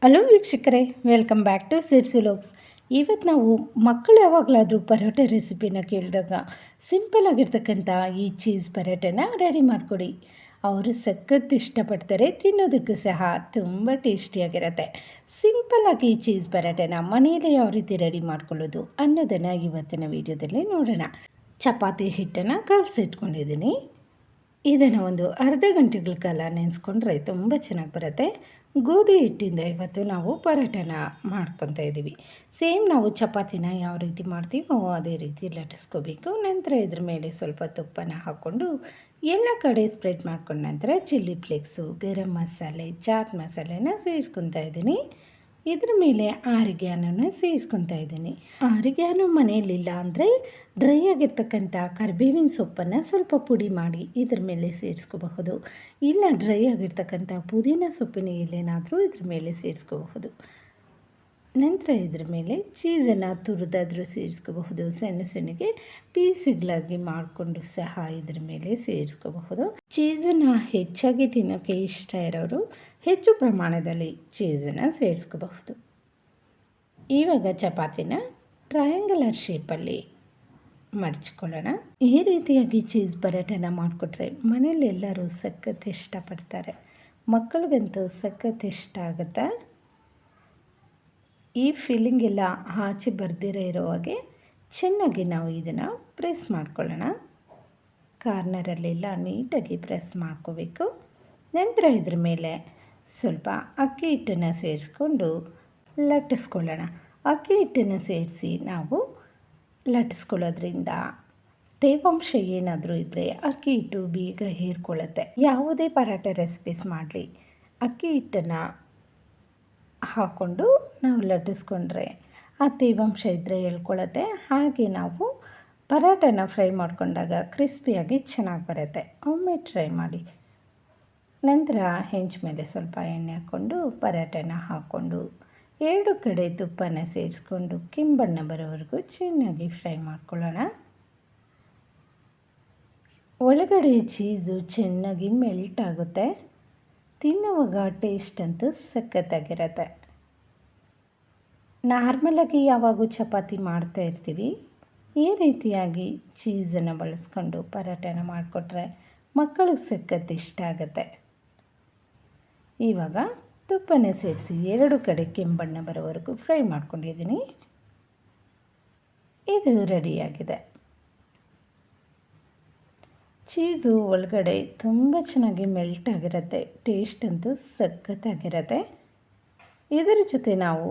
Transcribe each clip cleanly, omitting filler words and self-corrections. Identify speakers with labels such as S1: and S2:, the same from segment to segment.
S1: Hello ವೀಕ್ಷಕರೇ, welcome back to Sirsi vlogs. ಇವತ್ತು ನಾವು ಮಕ್ಕಳು ಯಾವಾಗಲಾದರೂ ಪರೋಟೆ ರೆಸಿಪಿನ ಕೇಳಿದಾಗ ಸಿಂಪಲ್ ಆಗಿರ್ತಕ್ಕಂಥ ಈ ಚೀಸ್ ಪರೋಟೆನ ರೆಡಿ ಮಾಡಿಕೊಡಿ. ಅವರು ಸಖತ್ ಇಷ್ಟಪಡ್ತಾರೆ, ತಿನ್ನೋದಕ್ಕೂ ಸಹ ತುಂಬ ಟೇಸ್ಟಿಯಾಗಿರುತ್ತೆ. ಸಿಂಪಲ್ಲಾಗಿ ಈ ಚೀಸ್ ಪರೋಟೆನ ಮನೆಯಲ್ಲೇ ಯಾವ ರೀತಿ ರೆಡಿ ಮಾಡ್ಕೊಳ್ಳೋದು ಅನ್ನೋದನ್ನು ಇವತ್ತಿನ ವೀಡಿಯೋದಲ್ಲಿ ನೋಡೋಣ. ಚಪಾತಿ ಹಿಟ್ಟನ್ನು ಕಲಸಿಟ್ಕೊಂಡಿದ್ದೀನಿ. ಇದನ್ನು ಒಂದು ಅರ್ಧ ಗಂಟೆಗಳ ಕಾಲ ನೆನೆಸ್ಕೊಂಡ್ರೆ ತುಂಬ ಚೆನ್ನಾಗಿ ಬರುತ್ತೆ. ಗೋಧಿ ಹಿಟ್ಟಿಂದ ಇವತ್ತು ನಾವು ಪರೋಟನ ಮಾಡ್ಕೊತಾ ಇದ್ದೀವಿ. ಸೇಮ್ ನಾವು ಚಪಾತಿನ ಯಾವ ರೀತಿ ಮಾಡ್ತೀವೋ ಅದೇ ರೀತಿ ಲಟ್ಟಿಸ್ಕೋಬೇಕು. ನಂತರ ಇದ್ರ ಮೇಲೆ ಸ್ವಲ್ಪ ತುಪ್ಪನ ಹಾಕ್ಕೊಂಡು ಎಲ್ಲ ಕಡೆ ಸ್ಪ್ರೆಡ್ ಮಾಡ್ಕೊಂಡ ನಂತರ chilli flakes, garam masala, chat ಮಸಾಲೆನ ಸೇರಿಸ್ಕೊತಾ ಇದ್ದೀನಿ. ಇದ್ರ ಮೇಲೆ ಆರಿಗ್ಯಾನನ್ನು ಸೇರಿಸ್ಕೊತಾ ಇದ್ದೀನಿ. ಆರಿಗ್ಯಾನು ಮನೆಯಲ್ಲಿಲ್ಲ ಅಂದರೆ ಡ್ರೈ ಆಗಿರ್ತಕ್ಕಂಥ ಕರಿಬೇವಿನ ಸೊಪ್ಪನ್ನು ಸ್ವಲ್ಪ ಪುಡಿ ಮಾಡಿ ಇದ್ರ ಮೇಲೆ ಸೇರಿಸ್ಕೋಬಹುದು. ಇಲ್ಲ ಡ್ರೈ ಆಗಿರ್ತಕ್ಕಂಥ ಪುದೀನ ಸೊಪ್ಪಿನ ಎಲೆನಾದರೂ ಇದ್ರ ಮೇಲೆ ಸೇರಿಸ್ಕೋಬಹುದು. ನಂತರ ಇದ್ರ ಮೇಲೆ ಚೀಸನ್ನು ತುರಿದಾದರೂ ಸೇರಿಸ್ಕೋಬಹುದು. ಸಣ್ಣ ಸಣ್ಣಗೆ ಪೀಸ್ಗಳಾಗಿ ಮಾಡಿಕೊಂಡು ಸಹ ಇದ್ರ ಮೇಲೆ ಸೇರಿಸ್ಕೋಬಹುದು. ಚೀಸನ್ನು ಹೆಚ್ಚಾಗಿ ತಿನ್ನೋಕ್ಕೆ ಇಷ್ಟ ಇರೋರು ಹೆಚ್ಚು ಪ್ರಮಾಣದಲ್ಲಿ ಚೀಸನ್ನು ಸೇರಿಸ್ಕೋಬಹುದು. ಇವಾಗ ಚಪಾತಿನ ಟ್ರಯಾಂಗುಲರ್ ಶೇಪಲ್ಲಿ ಮಡಚ್ಕೊಳ್ಳೋಣ. ಈ ರೀತಿಯಾಗಿ ಚೀಸ್ ಪರೋಟನ ಮಾಡಿಕೊಟ್ರೆ ಮನೇಲಿ ಎಲ್ಲರೂ ಸಖತ್ ಇಷ್ಟಪಡ್ತಾರೆ. ಮಕ್ಕಳಿಗಂತೂ ಸಖತ್ ಇಷ್ಟ ಆಗುತ್ತೆ. ಈ ಫೀಲಿಂಗ್ ಎಲ್ಲ ಆಚೆ ಬರ್ದಿರೋ ಇರೋ ಹಾಗೆ ಚೆನ್ನಾಗಿ ನಾವು ಇದನ್ನು ಪ್ರೆಸ್ ಮಾಡ್ಕೊಳ್ಳೋಣ. ಕಾರ್ನರಲ್ಲೆಲ್ಲ ನೀಟಾಗಿ ಪ್ರೆಸ್ ಮಾಡ್ಕೋಬೇಕು. ನಂತರ ಇದ್ರ ಮೇಲೆ ಸ್ವಲ್ಪ ಅಕ್ಕಿ ಹಿಟ್ಟನ್ನು ಸೇರಿಸ್ಕೊಂಡು ಲಟ್ಟಿಸ್ಕೊಳ್ಳೋಣ. ಅಕ್ಕಿ ಹಿಟ್ಟನ್ನು ಸೇರಿಸಿ ನಾವು ಲಟ್ಟಿಸ್ಕೊಳ್ಳೋದ್ರಿಂದ ತೇವಾಂಶ ಏನಾದರೂ ಇದ್ದರೆ ಅಕ್ಕಿ ಹಿಟ್ಟು ಬೇಗ ಹೀರ್ಕೊಳ್ಳುತ್ತೆ. ಯಾವುದೇ ಪರೋಟ ರೆಸಿಪೀಸ್ ಮಾಡಲಿ ಅಕ್ಕಿ ಹಿಟ್ಟನ್ನು ಹಾಕ್ಕೊಂಡು ನಾವು ಲಟ್ಟಿಸ್ಕೊಂಡ್ರೆ ಆ ತೇವಾಂಶ ಇದ್ದರೆ ಹೇಳ್ಕೊಳ್ಳುತ್ತೆ. ಹಾಗೆ ನಾವು ಪರೋಟನ ಫ್ರೈ ಮಾಡಿಕೊಂಡಾಗ ಕ್ರಿಸ್ಪಿಯಾಗಿ ಚೆನ್ನಾಗಿ ಬರುತ್ತೆ. ಒಮ್ಮೆ ಟ್ರೈ ಮಾಡಿ. ನಂತರ ಹೆಂಚು ಮೇಲೆ ಸ್ವಲ್ಪ ಎಣ್ಣೆ ಹಾಕ್ಕೊಂಡು ಪರೋಟನ ಹಾಕ್ಕೊಂಡು ಎರಡು ಕಡೆ ತುಪ್ಪನ ಸೇರಿಸ್ಕೊಂಡು ಕೆಂಬಣ್ಣ ಬರೋವರೆಗೂ ಚೆನ್ನಾಗಿ ಫ್ರೈ ಮಾಡ್ಕೊಳ್ಳೋಣ. ಒಳಗಡೆ ಚೀಸು ಚೆನ್ನಾಗಿ ಮೆಲ್ಟ್ ಆಗುತ್ತೆ. ತಿನ್ನುವಾಗ ಟೇಸ್ಟ್ ಅಂತೂ ಸಖತ್ತಾಗಿರುತ್ತೆ. ನಾರ್ಮಲಾಗಿ ಯಾವಾಗೂ ಚಪಾತಿ ಮಾಡ್ತಾ ಇರ್ತೀವಿ. ಈ ರೀತಿಯಾಗಿ ಚೀಸನ್ನು ಬಳಸ್ಕೊಂಡು ಪರೋಟನ ಮಾಡಿಕೊಟ್ರೆ ಮಕ್ಕಳಿಗೆ ಸಖತ್ ಇಷ್ಟ ಆಗುತ್ತೆ. ಇವಾಗ ತುಪ್ಪನ ಸೇರಿಸಿ ಎರಡು ಕಡೆ ಕೆಂಬಣ್ಣ ಬರೋವರೆಗೂ ಫ್ರೈ ಮಾಡ್ಕೊಂಡಿದ್ದೀನಿ. ಇದು ರೆಡಿಯಾಗಿದೆ. ಚೀಸು ಒಳಗಡೆ ತುಂಬ ಚೆನ್ನಾಗಿ ಮೆಲ್ಟ್ ಆಗಿರುತ್ತೆ. ಟೇಸ್ಟ್ ಅಂತೂ ಸಖತ್ತಾಗಿರುತ್ತೆ. ಇದರ ಜೊತೆ ನಾವು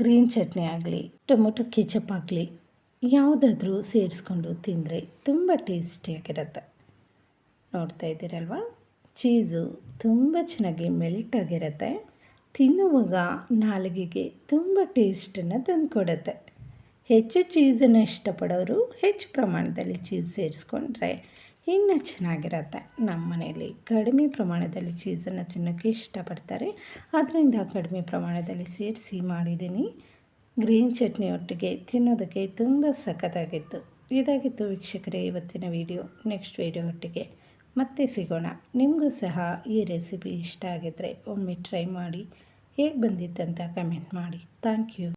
S1: ಗ್ರೀನ್ ಚಟ್ನಿ ಆಗಲಿ ಟೊಮೊಟೊ ಕೆಚಪ್ ಆಗಲಿ ಯಾವುದಾದ್ರೂ ಸೇರಿಸ್ಕೊಂಡು ತಿಂದರೆ ತುಂಬ ಟೇಸ್ಟಿಯಾಗಿರುತ್ತೆ. ನೋಡ್ತಾ ಇದ್ದೀರಲ್ವ, ಚೀಸು ತುಂಬ ಚೆನ್ನಾಗಿ ಮೆಲ್ಟ್ ಆಗಿರುತ್ತೆ. ತಿನ್ನುವಾಗ ನಾಲಿಗೆಗೆ ತುಂಬ ಟೇಸ್ಟನ್ನು ತಂದುಕೊಡುತ್ತೆ. ಹೆಚ್ಚು ಚೀಸನ್ನು ಇಷ್ಟಪಡೋರು ಹೆಚ್ಚು ಪ್ರಮಾಣದಲ್ಲಿ ಚೀಸ್ ಸೇರಿಸ್ಕೊಂಡ್ರೆ ಇನ್ನೂ ಚೆನ್ನಾಗಿರುತ್ತೆ. ನಮ್ಮ ಮನೆಯಲ್ಲಿ ಕಡಿಮೆ ಪ್ರಮಾಣದಲ್ಲಿ ಚೀಸನ್ನು ತಿನ್ನೋಕ್ಕೆ ಇಷ್ಟಪಡ್ತಾರೆ. ಆದ್ದರಿಂದ ಕಡಿಮೆ ಪ್ರಮಾಣದಲ್ಲಿ ಸೇರಿಸಿ ಮಾಡಿದ್ದೀನಿ. ಗ್ರೀನ್ ಚಟ್ನಿ ಒಟ್ಟಿಗೆ ತಿನ್ನೋದಕ್ಕೆ ತುಂಬ ಸಖತ್ತಾಗಿತ್ತು. ಇದಾಗಿತ್ತು ವೀಕ್ಷಕರೇ ಇವತ್ತಿನ ವಿಡಿಯೋ. ನೆಕ್ಸ್ಟ್ ವಿಡಿಯೋ ಒಟ್ಟಿಗೆ ಮತ್ತೆ ಸಿಗೋಣ. ನಿಮಗೂ ಸಹ ಈ ರೆಸಿಪಿ ಇಷ್ಟ ಆಗಿದ್ದರೆ ಒಮ್ಮೆ ಟ್ರೈ ಮಾಡಿ ಹೇಗೆ ಬಂದಿತ್ತಂತ ಕಮೆಂಟ್ ಮಾಡಿ. Thank you.